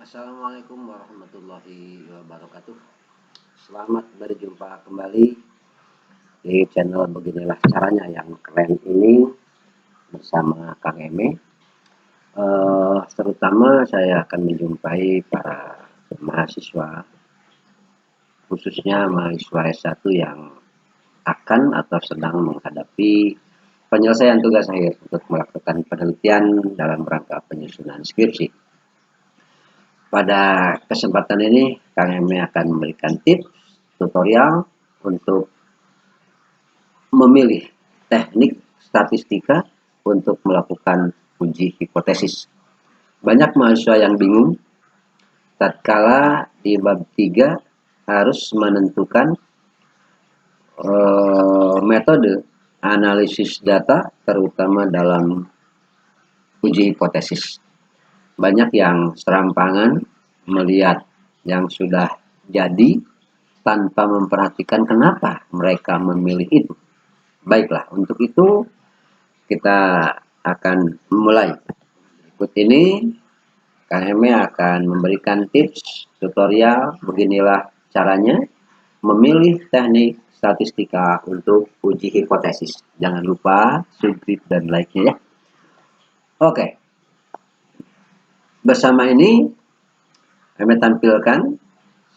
Assalamualaikum warahmatullahi wabarakatuh. Selamat berjumpa kembali di channel Beginilah Caranya yang keren ini bersama Kang Eme. Terutama saya akan menjumpai para mahasiswa, khususnya mahasiswa S1 yang akan atau sedang menghadapi penyelesaian tugas akhir untuk melakukan penelitian dalam rangka penyusunan skripsi. Pada kesempatan ini, Kang Eme akan memberikan tips tutorial untuk memilih teknik statistika untuk melakukan uji hipotesis. Banyak mahasiswa yang bingung tatkala di bab 3 harus menentukan metode analisis data, terutama dalam uji hipotesis. Banyak yang serampangan melihat yang sudah jadi tanpa memperhatikan kenapa mereka memilih itu. Baiklah, untuk itu kita akan mulai. Berikut ini Kang Eme akan memberikan tips tutorial beginilah caranya memilih teknik statistika untuk uji hipotesis. Jangan lupa subscribe dan like-nya ya. Oke. Bersama ini kami tampilkan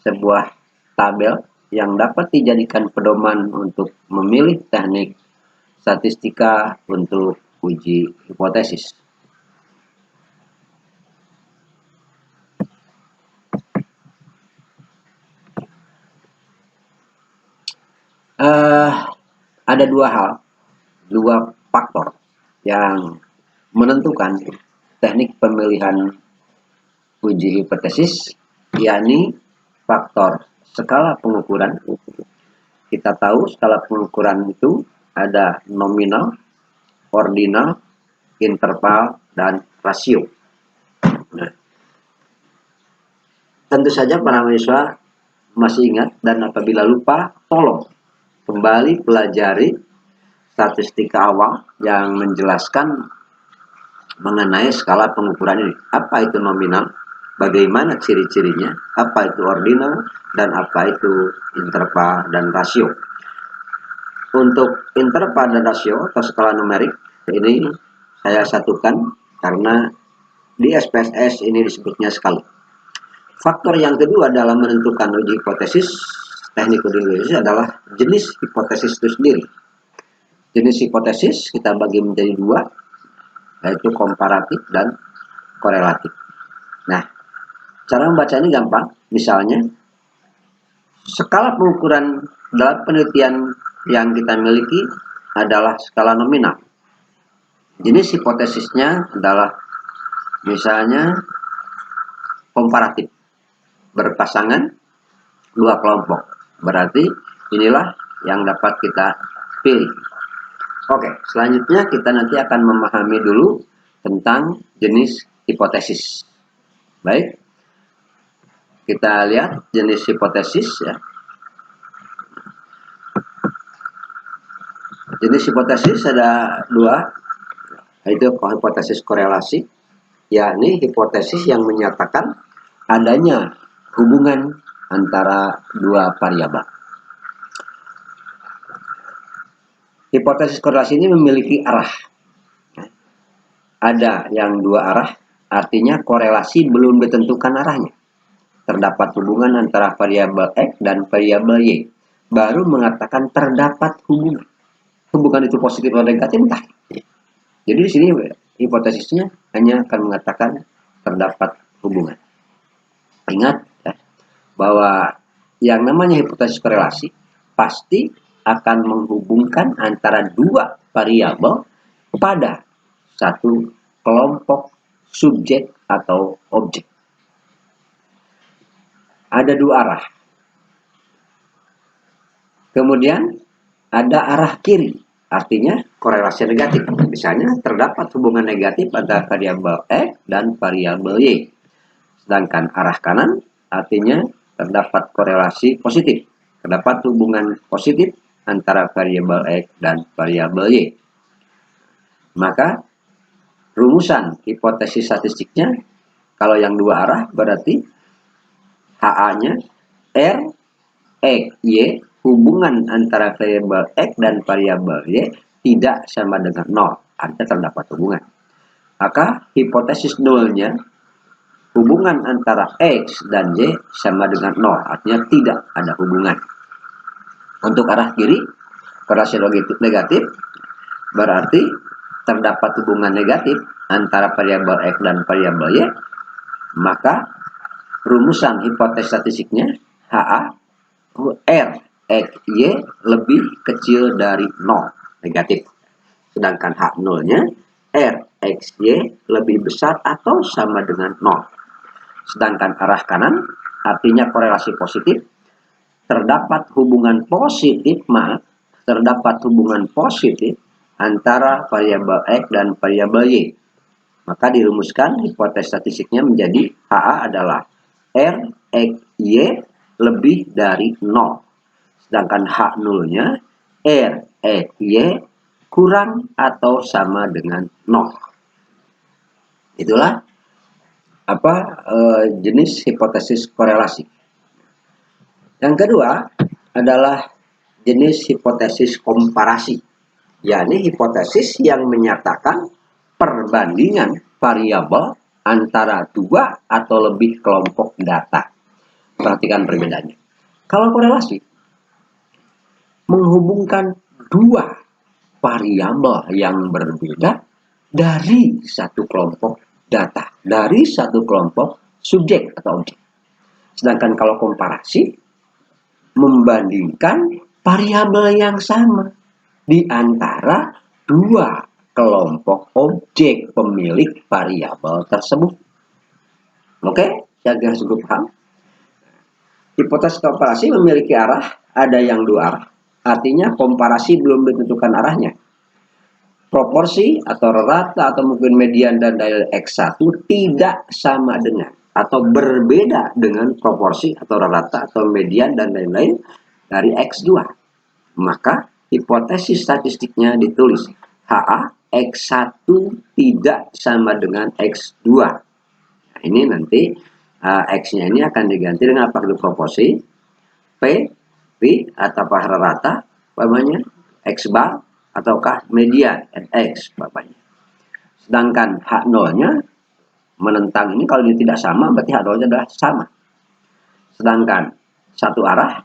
sebuah tabel yang dapat dijadikan pedoman untuk memilih teknik statistika untuk uji hipotesis. Ada dua faktor yang menentukan teknik pemilihan uji hipotesis, yakni faktor skala pengukuran. Kita tahu skala pengukuran itu ada nominal, ordinal, interval, dan rasio. Nah, tentu saja para mahasiswa masih ingat, dan apabila lupa, tolong kembali pelajari statistika awal yang menjelaskan mengenai skala pengukuran ini. Apa itu nominal? Bagaimana ciri-cirinya, apa itu ordinal, dan apa itu interval dan rasio. Untuk interval dan rasio atau skala numerik ini saya satukan karena di SPSS ini disebutnya skala. Faktor yang kedua dalam menentukan uji hipotesis, teknik uji hipotesis adalah jenis hipotesis itu sendiri. Jenis hipotesis kita bagi menjadi dua, yaitu komparatif dan korelatif. Nah, cara membaca ini gampang. Misalnya, skala pengukuran dalam penelitian yang kita miliki adalah skala nominal. Jenis hipotesisnya adalah misalnya komparatif, berpasangan dua kelompok. Berarti inilah yang dapat kita pilih. Oke, selanjutnya kita nanti akan memahami dulu tentang jenis hipotesis. Baik, kita lihat jenis hipotesis ya. Jenis hipotesis ada dua, yaitu hipotesis korelasi, yakni hipotesis yang menyatakan adanya hubungan antara dua variabel. Hipotesis korelasi ini memiliki arah. Ada yang dua arah, artinya korelasi belum ditentukan arahnya. Terdapat hubungan antara variabel X dan variabel Y. Baru mengatakan terdapat hubungan. Hubungan itu positif atau negatif entah. Jadi di sini hipotesisnya hanya akan mengatakan terdapat hubungan. Ingat ya, bahwa yang namanya hipotesis korelasi pasti akan menghubungkan antara dua variabel pada satu kelompok subjek atau objek. Ada dua arah. Kemudian ada arah kiri, artinya korelasi negatif. Misalnya terdapat hubungan negatif antara variabel X dan variabel Y. Sedangkan arah kanan artinya terdapat korelasi positif. Terdapat hubungan positif antara variabel X dan variabel Y. Maka rumusan hipotesis statistiknya Kalau yang dua arah berarti HA-nya R, X, Y, hubungan antara variabel X dan variabel Y tidak sama dengan 0. Artinya terdapat hubungan. Maka hipotesis nolnya hubungan antara X dan Y sama dengan 0. Artinya tidak ada hubungan. Untuk arah kiri, korelasi negatif berarti terdapat hubungan negatif antara variabel X dan variabel Y. Maka rumusan hipotesis statistiknya HA R X Y lebih kecil dari 0, negatif. Sedangkan H0-nya R X Y lebih besar atau sama dengan 0. Sedangkan arah kanan artinya korelasi positif, terdapat hubungan positif antara variabel X dan variabel Y. Maka dirumuskan hipotesis statistiknya menjadi HA adalah R X Y lebih dari 0. Sedangkan H0-nya R X Y kurang atau sama dengan 0. Itulah jenis hipotesis korelasi. Yang kedua adalah jenis hipotesis komparasi, yakni hipotesis yang menyatakan perbandingan variabel antara dua atau lebih kelompok data. Perhatikan perbedaannya. Kalau korelasi menghubungkan dua variabel yang berbeda dari satu kelompok data, dari satu kelompok subjek atau objek. Sedangkan kalau komparasi membandingkan variabel yang sama di antara dua kelompok objek pemilik variabel tersebut. Oke, jaga cukup paham. Hipotesis komparasi memiliki arah, ada yang dua arah. Artinya komparasi belum ditentukan arahnya. Proporsi atau rata atau mungkin median dan dalil X1 tidak sama dengan atau berbeda dengan proporsi atau rata atau median dan lain-lain dari X2. Maka hipotesis statistiknya ditulis HA X1 tidak sama dengan X2. Nah, ini nanti X-nya ini akan diganti dengan apa? Proporsi P atau rata namanya X bar ataukah median X bapaknya. Sedangkan H0-nya menentang ini kalau ini tidak sama berarti H0-nya adalah sama. Sedangkan satu arah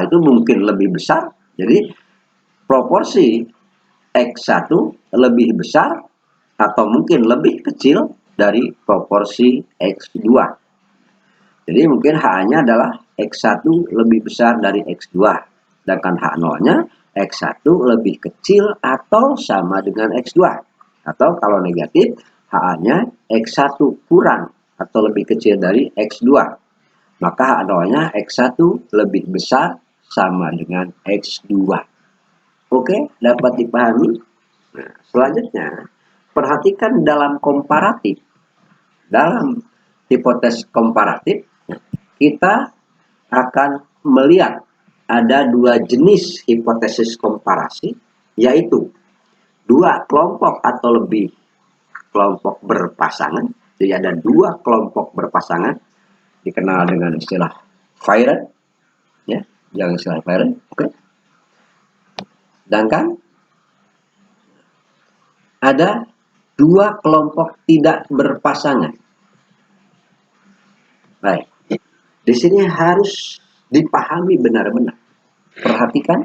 itu mungkin lebih besar, jadi proporsi X1 lebih besar atau mungkin lebih kecil dari proporsi X2. Jadi mungkin H-nya adalah X1 lebih besar dari X2. Sedangkan H0-nya X1 lebih kecil atau sama dengan X2. Atau kalau negatif, H-nya X1 kurang atau lebih kecil dari X2. Maka H0-nya X1 lebih besar sama dengan X2. Oke, dapat dipahami? Nah, selanjutnya, perhatikan dalam komparatif. Dalam hipotesis komparatif, kita akan melihat ada dua jenis hipotesis komparasi, yaitu dua kelompok atau lebih kelompok berpasangan. Jadi ada dua kelompok berpasangan, dikenal dengan istilah variant, ya, yang istilah variant. Oke. Sedangkan ada dua kelompok tidak berpasangan. Baik, di sini harus dipahami benar-benar. Perhatikan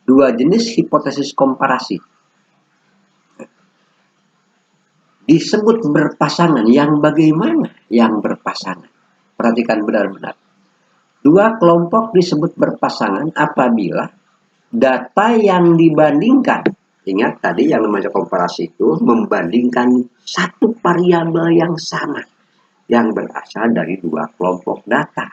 dua jenis hipotesis komparasi. Disebut berpasangan, yang bagaimana yang berpasangan? Perhatikan benar-benar. Dua kelompok disebut berpasangan apabila data yang dibandingkan, ingat tadi yang namanya komparasi itu membandingkan satu variabel yang sama yang berasal dari dua kelompok data.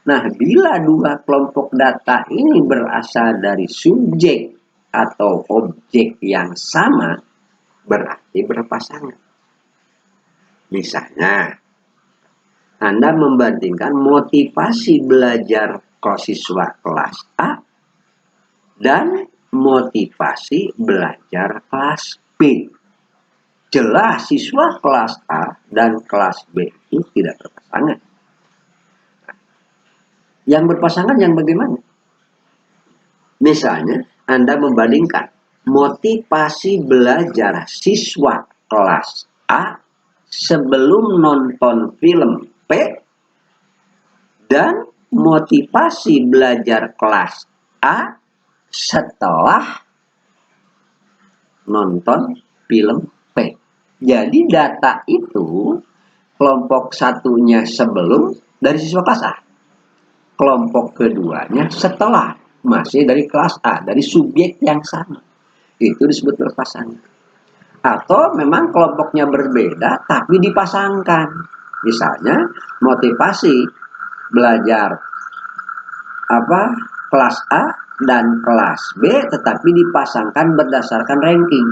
Nah, bila dua kelompok data ini berasal dari subjek atau objek yang sama, berarti berpasangan. Misalnya, Anda membandingkan motivasi belajar siswa kelas A dan motivasi belajar kelas B. jelas siswa kelas A dan kelas B itu tidak berpasangan. Yang berpasangan yang bagaimana? Misalnya, Anda membandingkan motivasi belajar siswa kelas A sebelum nonton film P dan motivasi belajar kelas A setelah nonton film P. Jadi data itu kelompok satunya sebelum dari siswa kelas A, kelompok keduanya setelah, masih dari kelas A, dari subjek yang sama. Itu disebut berpasangan. Atau memang kelompoknya berbeda tapi dipasangkan. Misalnya motivasi belajar kelas A dan kelas B tetapi dipasangkan berdasarkan ranking.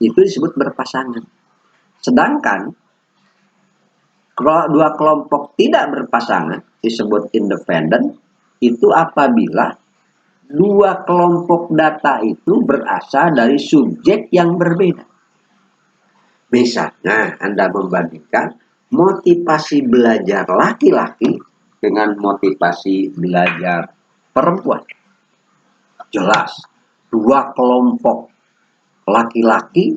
Itu disebut berpasangan. Sedangkan dua kelompok tidak berpasangan disebut independen, itu apabila dua kelompok data itu berasal dari subjek yang berbeda. Misalnya Anda membandingkan motivasi belajar laki-laki dengan motivasi belajar perempuan. Jelas, dua kelompok laki-laki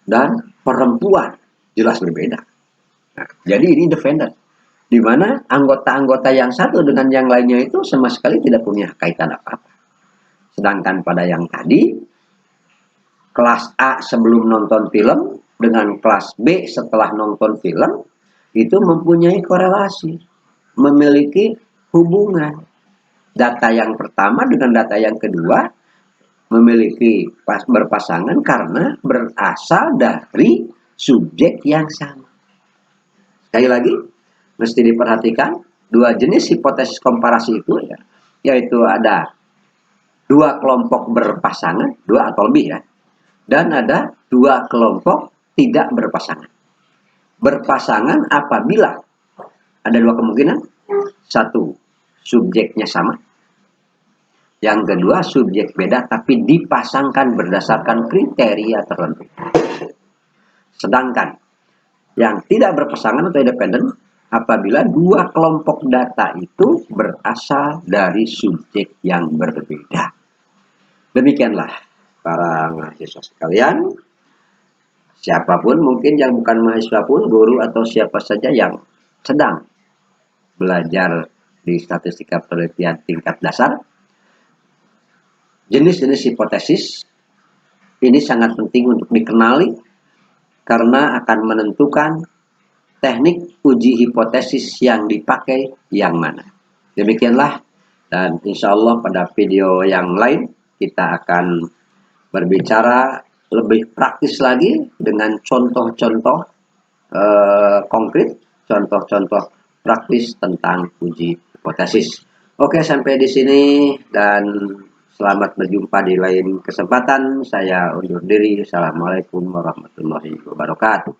dan perempuan jelas berbeda. Nah, jadi ini independen, di mana anggota-anggota yang satu dengan yang lainnya itu sama sekali tidak punya kaitan apa-apa. Sedangkan pada yang tadi, kelas A sebelum nonton film dengan kelas B setelah nonton film, itu mempunyai korelasi, memiliki hubungan. Data yang pertama dengan data yang kedua memiliki berpasangan karena berasal dari subjek yang sama. Sekali lagi, mesti diperhatikan dua jenis hipotesis komparasi itu ya, yaitu ada dua kelompok berpasangan, dua atau lebih ya, dan ada dua kelompok tidak berpasangan. Berpasangan apabila ada dua kemungkinan, satu subjeknya sama, yang kedua subjek beda tapi dipasangkan berdasarkan kriteria tertentu. Sedangkan yang tidak berpasangan atau independen apabila dua kelompok data itu berasal dari subjek yang berbeda. Demikianlah para mahasiswa sekalian, siapapun mungkin yang bukan mahasiswa pun, guru atau siapa saja yang sedang belajar di statistika penelitian tingkat dasar, jenis-jenis hipotesis ini sangat penting untuk dikenali karena akan menentukan teknik uji hipotesis yang dipakai yang mana. Demikianlah, dan insya Allah pada video yang lain kita akan berbicara lebih praktis lagi dengan contoh-contoh konkret, contoh-contoh praktis tentang uji hipotesis. Oke, sampai di sini dan selamat berjumpa di lain kesempatan. Saya undur diri. Assalamualaikum warahmatullahi wabarakatuh.